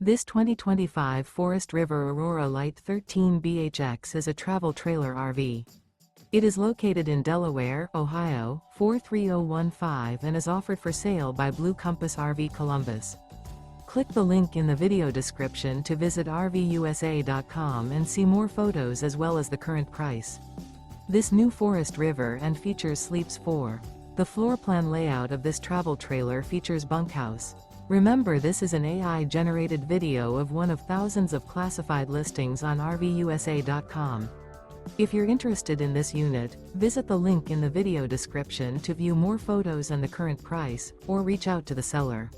This 2025 Forest River Aurora Light 13 BHX is a travel trailer RV. It is located in Delaware, Ohio, 43015 and is offered for sale by Blue Compass RV Columbus. Click the link in the video description to visit RVUSA.com and see more photos as well as the current price. This new Forest River and features sleeps 4. The floor plan layout of this travel trailer features bunkhouse. Remember, this is an AI-generated video of one of thousands of classified listings on RVUSA.com. If you're interested in this unit, visit the link in the video description to view more photos and the current price, or reach out to the seller.